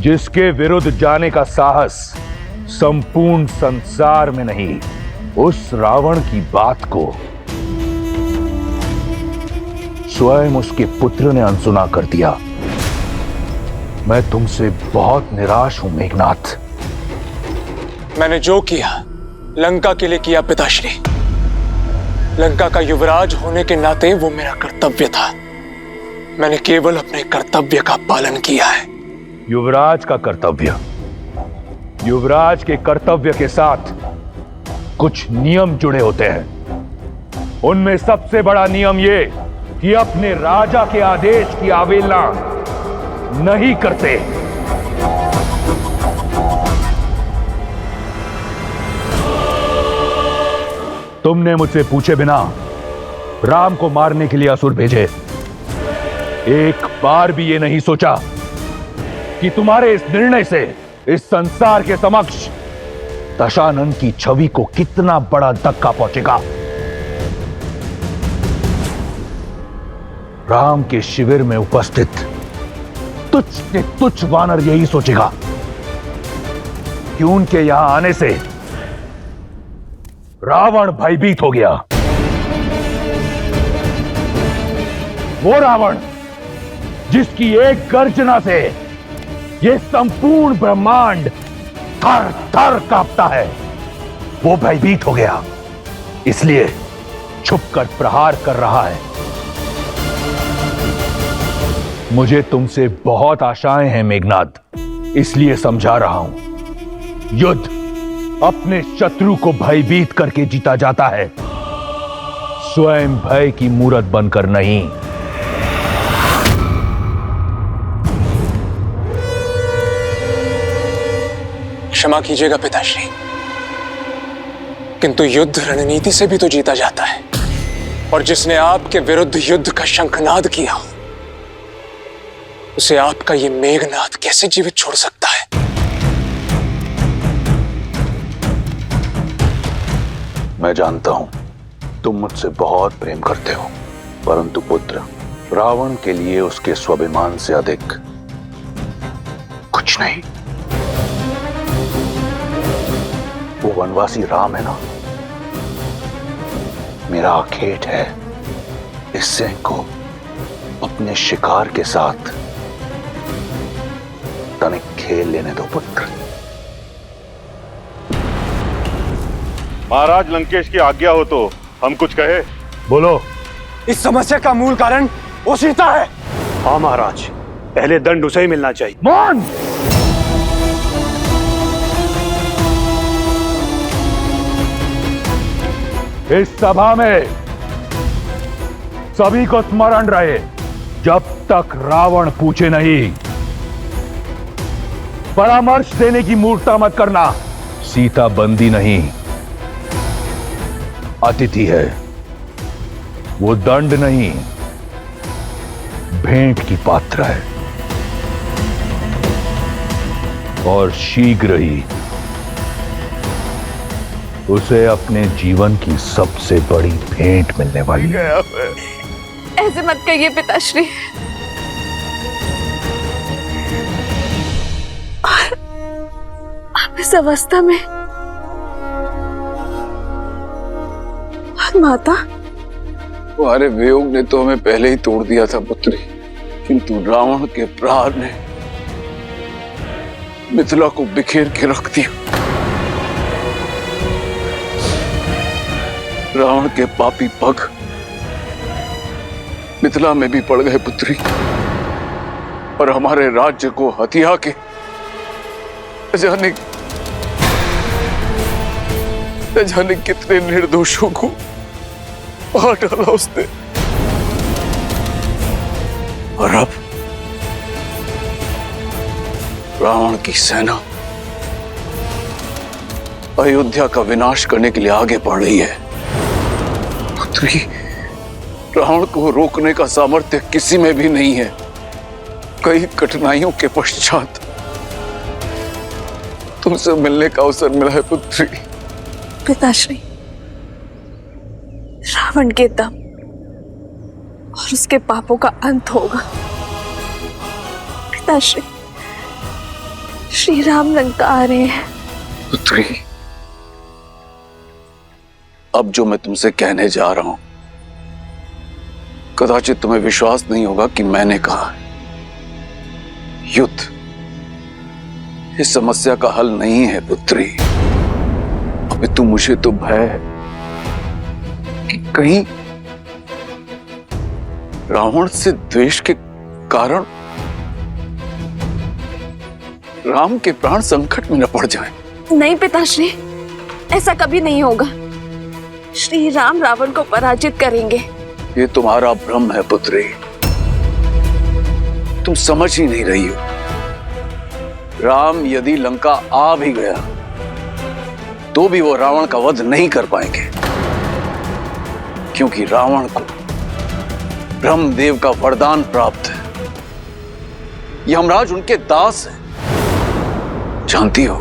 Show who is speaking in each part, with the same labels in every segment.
Speaker 1: जिसके विरुद्ध जाने का साहस संपूर्ण संसार में नहीं, उस रावण की बात को स्वयं उसके पुत्र ने अनसुना कर दिया। मैं तुमसे बहुत निराश हूं मेघनाथ।
Speaker 2: मैंने जो किया लंका के लिए किया पिताश्री। लंका का युवराज होने के नाते वो मेरा कर्तव्य था। मैंने केवल अपने कर्तव्य का पालन किया है।
Speaker 1: युवराज का कर्तव्य, युवराज के कर्तव्य के साथ कुछ नियम जुड़े होते हैं। उनमें सबसे बड़ा नियम ये कि अपने राजा के आदेश की अवहेलना नहीं करते। तुमने मुझसे पूछे बिना राम को मारने के लिए असुर भेजे। एक बार भी ये नहीं सोचा कि तुम्हारे इस निर्णय से इस संसार के समक्ष दशानन की छवि को कितना बड़ा धक्का पहुंचेगा। राम के शिविर में उपस्थित तुच्छ से तुच्छ वानर यही सोचेगा कि उनके यहां आने से रावण भयभीत हो गया। वो रावण जिसकी एक गर्जना से ये संपूर्ण ब्रह्मांड थर थर कांपता है, वो भयभीत हो गया, इसलिए छुपकर प्रहार कर रहा है। मुझे तुमसे बहुत आशाएं हैं मेघनाद, इसलिए समझा रहा हूं। युद्ध अपने शत्रु को भयभीत करके जीता जाता है, स्वयं भय की मूरत बनकर नहीं।
Speaker 2: क्षमा कीजिएगा पिताश्री, किंतु युद्ध रणनीति से भी तो जीता जाता है। और जिसने आपके विरुद्ध युद्ध का शंखनाद किया, उसे आपका ये मेघनाद कैसे जीवित छोड़ सकता है?
Speaker 1: मैं जानता हूं तुम मुझसे बहुत प्रेम करते हो, परंतु पुत्र, रावण के लिए उसके स्वाभिमान से अधिक कुछ नहीं। वो वनवासी राम है ना, मेरा आखेट है इस सिंह को अपने शिकार के साथ तनिक खेल लेने दो पुत्र।
Speaker 3: महाराज, लंकेश की आज्ञा हो तो हम कुछ कहे।
Speaker 1: बोलो।
Speaker 4: इस समस्या का मूल कारण वो सीता है।
Speaker 5: हाँ महाराज, पहले दंड उसे ही मिलना चाहिए।
Speaker 1: मौन! इस सभा में सभी को स्मरण रहे, जब तक रावण पूछे नहीं, परामर्श देने की मूर्खता मत करना। सीता बंदी नहीं, अतिथि है। वो दंड नहीं, भेंट की पात्र है, और शीघ्र ही उसे अपने जीवन की सबसे बड़ी भेंट मिलने वाली है।
Speaker 6: ऐसे मत कहिए पिताश्री। और आप इस अवस्था में, और माता?
Speaker 7: तुम्हारे वियोग ने तो हमें पहले ही तोड़ दिया था पुत्री, किंतु रावण के प्रहार ने मिथिला को बिखेर के रख दिया। रावण के पापी पग मिथिला में भी पड़ गए पुत्री, और हमारे राज्य को हथिया के जाने कितने निर्दोषों को मार डाला उसने। और अब रावण की सेना अयोध्या का विनाश करने के लिए आगे बढ़ रही है। पुत्री, रावण को रोकने का सामर्थ्य किसी में भी नहीं है। कई कठिनाइयों के पश्चात तुमसे मिलने का अवसर मिला है पुत्री।
Speaker 6: पिताश्री, रावण के दम और उसके पापों का अंत होगा। पिताश्री, श्री राम लंका आ रहे हैं।
Speaker 7: पुत्री, अब जो मैं तुमसे कहने जा रहा हूं, कदाचित तुम्हें विश्वास नहीं होगा कि मैंने कहा है। युद्ध इस समस्या का हल नहीं है पुत्री। अबे तुम, मुझे तो भय है कि कहीं रावण से द्वेष के कारण राम के प्राण संकट में न पड़ जाएं।
Speaker 6: नहीं पिताश्री, ऐसा कभी नहीं होगा। श्री राम रावण को पराजित करेंगे।
Speaker 7: ये तुम्हारा भ्रम है पुत्री, तुम समझ ही नहीं रही हो। राम यदि लंका आ भी गया तो भी वो रावण का वध नहीं कर पाएंगे, क्योंकि रावण को ब्रह्मदेव का वरदान प्राप्त है। यमराज उनके दास हैं। जानती हो,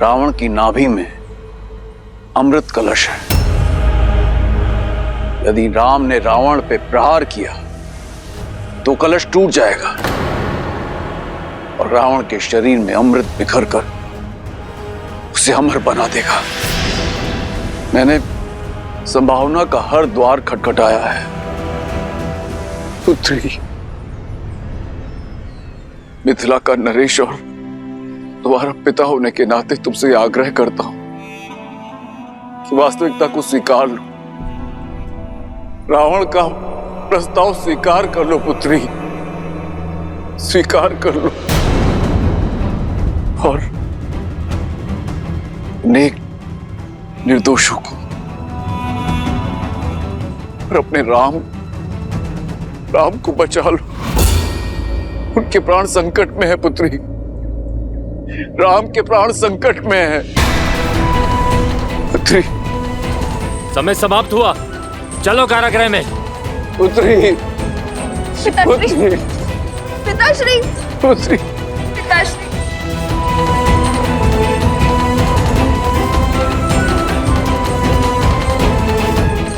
Speaker 7: रावण की नाभि में अमृत कलश है। यदि राम ने रावण पे प्रहार किया तो कलश टूट जाएगा और रावण के शरीर में अमृत बिखर कर उसे अमर बना देगा। मैंने संभावना का हर द्वार खटखटाया है पुत्री। मिथिला का नरेश और तुम्हारा पिता होने के नाते तुमसे आग्रह करता हूं कि वास्तविकता को स्वीकार लो। रावण का प्रस्ताव स्वीकार कर लो पुत्री, स्वीकार कर लो और नेक निर्दोषों को और अपने राम को बचा लो। उनके प्राण संकट में है पुत्री, राम के प्राण संकट में है पुत्री।
Speaker 8: समय समाप्त हुआ, चलो कारागृह में।
Speaker 7: पुत्री,
Speaker 6: पिताश्री, पिताश्री,
Speaker 7: पुत्री,
Speaker 6: पिताश्री।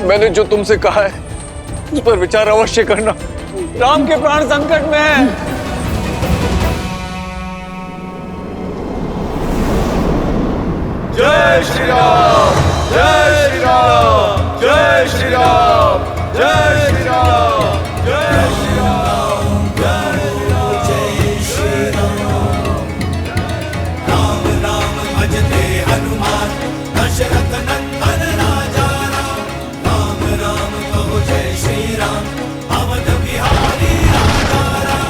Speaker 7: मैंने जो तुमसे कहा है उस पर विचार अवश्य करना। राम के प्राण संकट में है।
Speaker 4: जय श्री राम, जय श्री राम, जय श्री राम, जय श्री राम, जय श्री राम, जय श्री राम। राम राम भजते हनुमान, दशरथ नंदन राजा राम। राम राम कहो जय श्री राम, अवध बिहारी राजा राम।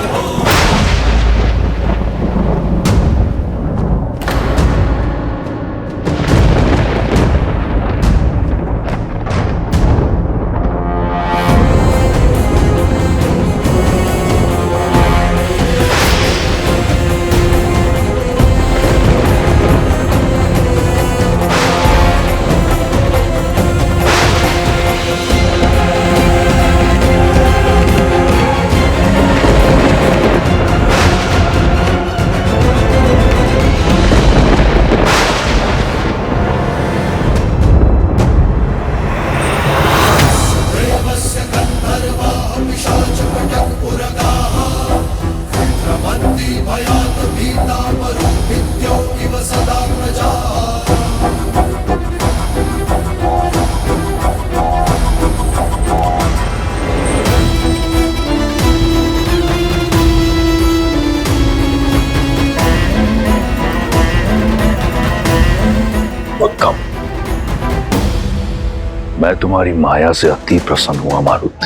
Speaker 1: मैं तुम्हारी माया से अति प्रसन्न हुआ मारुत।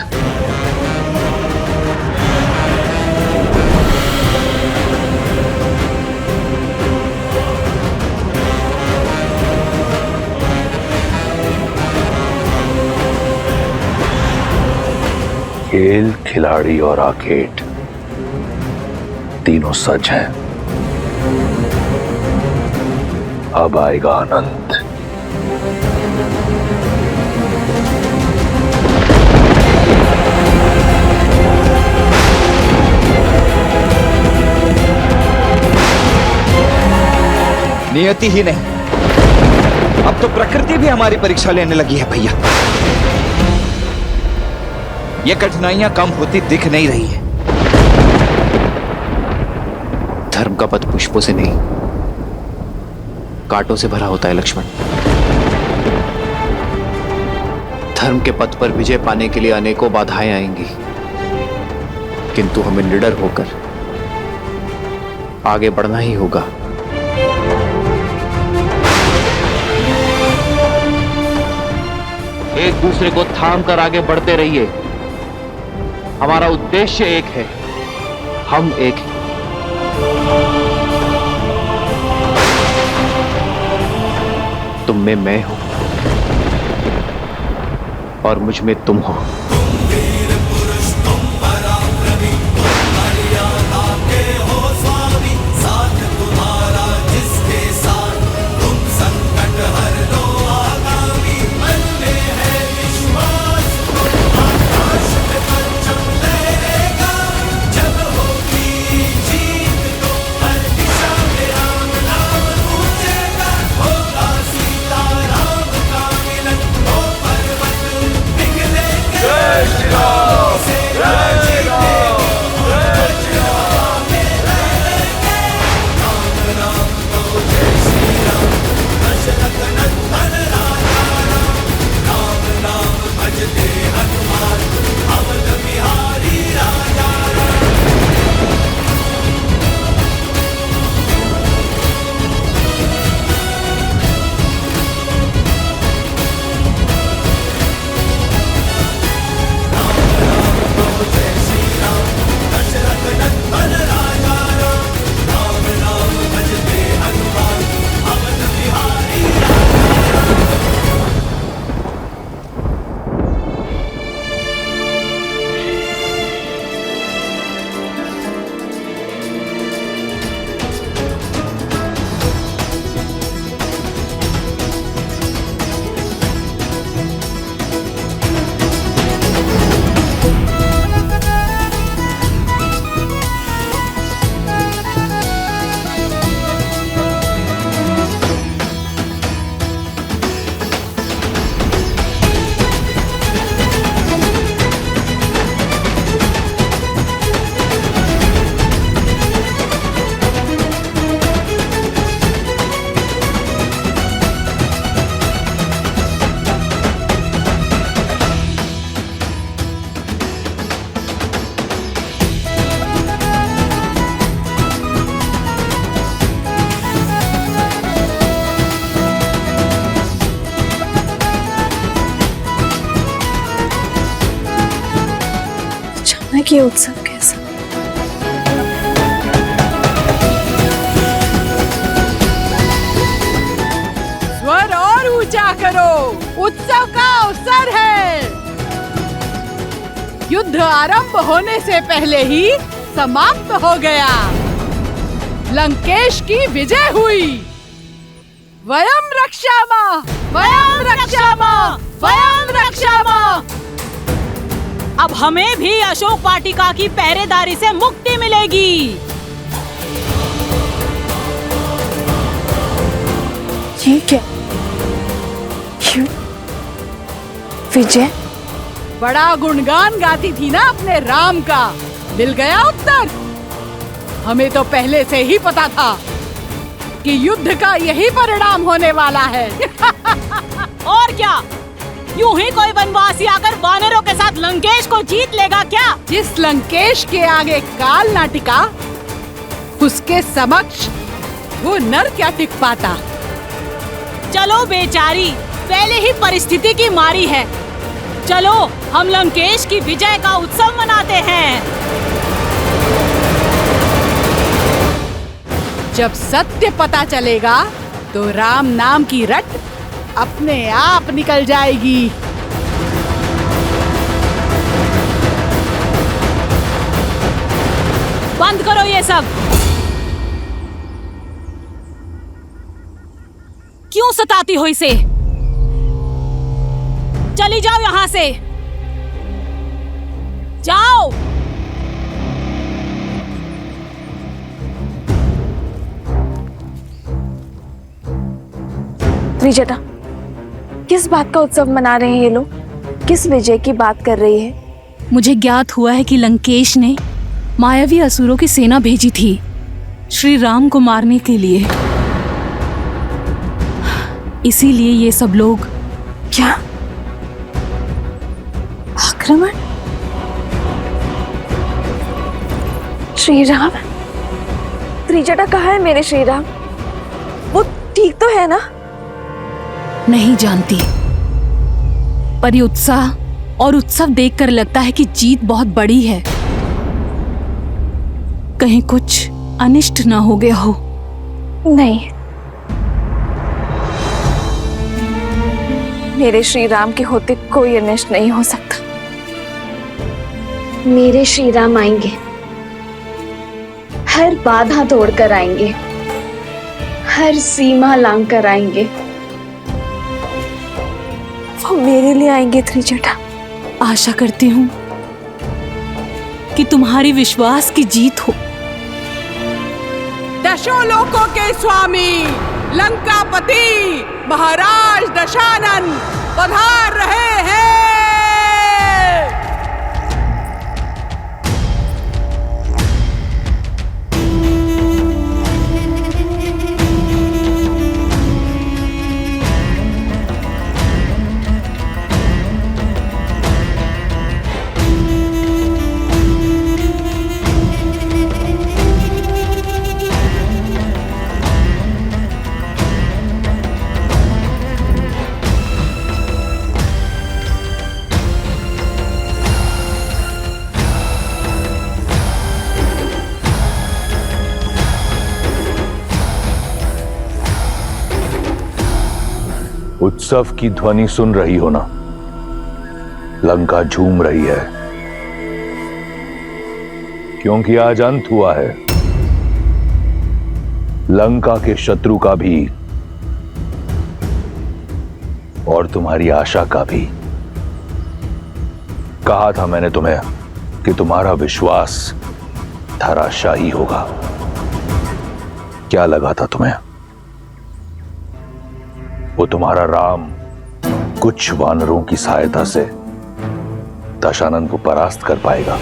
Speaker 1: खेल, खिलाड़ी और आर्केड तीनों सच हैं। अब आएगा आनंद।
Speaker 9: नियति ही नहीं, अब तो प्रकृति भी हमारी परीक्षा लेने लगी है भैया। ये कठिनाइयां कम होती दिख नहीं रही है।
Speaker 10: धर्म का पथ पुष्पों से नहीं, कांटों से भरा होता है लक्ष्मण। धर्म के पथ पर विजय पाने के लिए अनेकों बाधाएं आएंगी, किंतु हमें निडर होकर आगे बढ़ना ही होगा। एक दूसरे को थाम कर आगे बढ़ते रहिए। हमारा उद्देश्य एक है, हम एक हैं। तुम में मैं हूं और मुझ में तुम हो।
Speaker 6: ये उत्सव कैसा?
Speaker 11: स्वर और ऊंचा करो, उत्सव का अवसर है। युद्ध आरंभ होने से पहले ही समाप्त हो गया। लंकेश की विजय हुई। वयम रक्षामः, वयम रक्षामः, वयम रक्षामः।
Speaker 12: अब हमें भी अशोक वाटिका की पहरेदारी से मुक्ति मिलेगी।
Speaker 6: ये क्या? विजय?
Speaker 11: बड़ा गुणगान गाती थी ना अपने राम का, मिल गया उत्तर। हमें तो पहले से ही पता था कि युद्ध का यही परिणाम होने वाला है।
Speaker 12: और क्या, यूं ही कोई वनवासी आकर वानरों के साथ लंकेश को जीत लेगा क्या?
Speaker 11: जिस लंकेश के आगे काल ना टिका, उसके समक्ष वो नर क्या टिक पाता।
Speaker 12: चलो बेचारी, पहले ही परिस्थिति की मारी है। चलो हम लंकेश की विजय का उत्सव मनाते हैं।
Speaker 11: जब सत्य पता चलेगा तो राम नाम की रट अपने आप निकल जाएगी।
Speaker 12: बंद करो ये सब। क्यों सताती हो इसे? चली जाओ यहां से, जाओ।
Speaker 6: विजेता, किस बात का उत्सव मना रहे हैं ये लोग? किस विजय की बात कर रही है?
Speaker 12: मुझे ज्ञात हुआ है कि लंकेश ने मायावी असुरों की सेना भेजी थी श्री राम को मारने के लिए। इसीलिए ये सब लोग।
Speaker 6: क्या आक्रमण? श्री राम? त्रिजटा कहाँ है मेरे श्री राम? वो ठीक तो है ना?
Speaker 12: नहीं जानती, पर ये उत्साह और उत्सव देखकर लगता है कि जीत बहुत बड़ी है। कहीं कुछ अनिष्ट ना हो गया हो।
Speaker 6: नहीं, मेरे श्री राम के होते कोई अनिष्ट नहीं हो सकता।
Speaker 13: मेरे श्री राम आएंगे, हर बाधा तोड़कर आएंगे, हर सीमा लांघकर आएंगे।
Speaker 6: वो मेरे लिए आएंगे त्रिजटा।
Speaker 12: आशा करती हूँ कि तुम्हारी विश्वास की जीत हो।
Speaker 11: दशों लोकों के स्वामी लंकापति महाराज दशानन पधार रहे हैं।
Speaker 1: उत्सव की ध्वनि सुन रही हो ना? लंका झूम रही है, क्योंकि आज अंत हुआ है लंका के शत्रु का भी और तुम्हारी आशा का भी। कहा था मैंने तुम्हें कि तुम्हारा विश्वास धराशायी होगा। क्या लगा था तुम्हें? वो तुम्हारा राम कुछ वानरों की सहायता से दशानन को परास्त कर पाएगा।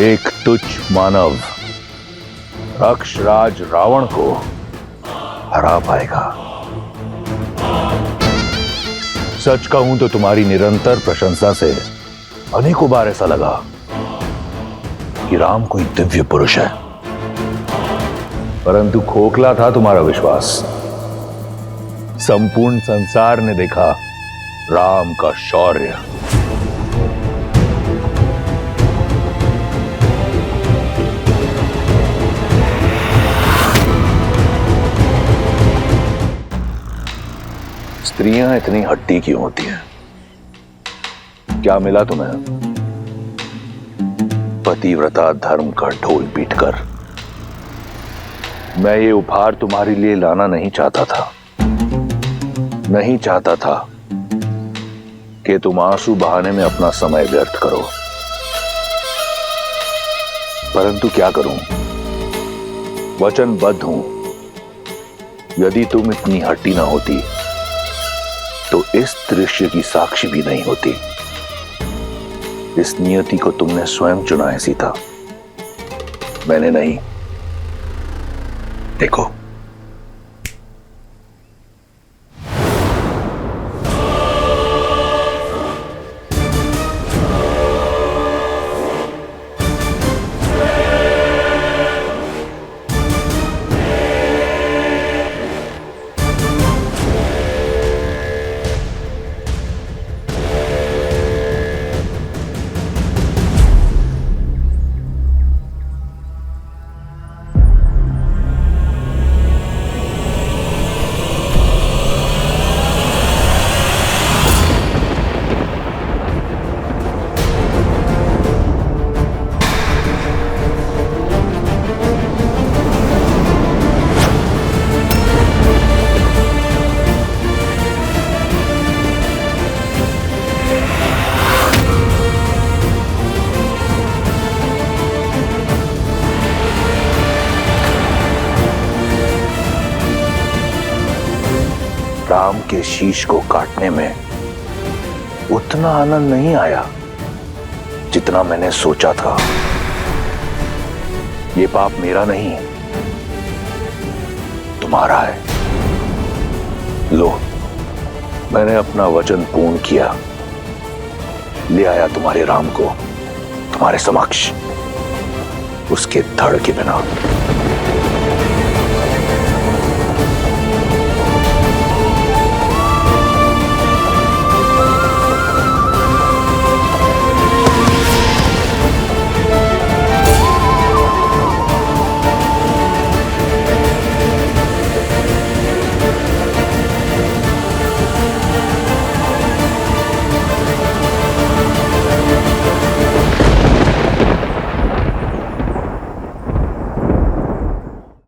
Speaker 1: एक तुच्छ मानव राक्षराज रावण को हरा पाएगा। सच कहूं तो तुम्हारी निरंतर प्रशंसा से अनेकों बार ऐसा लगा कि राम कोई दिव्य पुरुष है, परंतु खोखला था तुम्हारा विश्वास। संपूर्ण संसार ने देखा राम का शौर्य। स्त्रियां इतनी हट्टी क्यों होती हैं? क्या मिला तुम्हें? पतिव्रता धर्म का ढोल पीटकर। मैं ये उपहार तुम्हारे लिए लाना नहीं चाहता था। नहीं चाहता था कि तुम आंसू बहाने में अपना समय व्यर्थ करो, परंतु क्या करूं? वचनबद्ध हूं। यदि तुम इतनी हट्टी ना होती तो इस दृश्य की साक्षी भी नहीं होती। इस नियति को तुमने स्वयं चुना है सीता, मैंने नहीं। देखो, राम के शीश को काटने में उतना आनंद नहीं आया जितना मैंने सोचा था। ये पाप मेरा नहीं, तुम्हारा है। लो, मैंने अपना वचन पूर्ण किया, ले आया तुम्हारे राम को तुम्हारे समक्ष, उसके धड़ के बिना।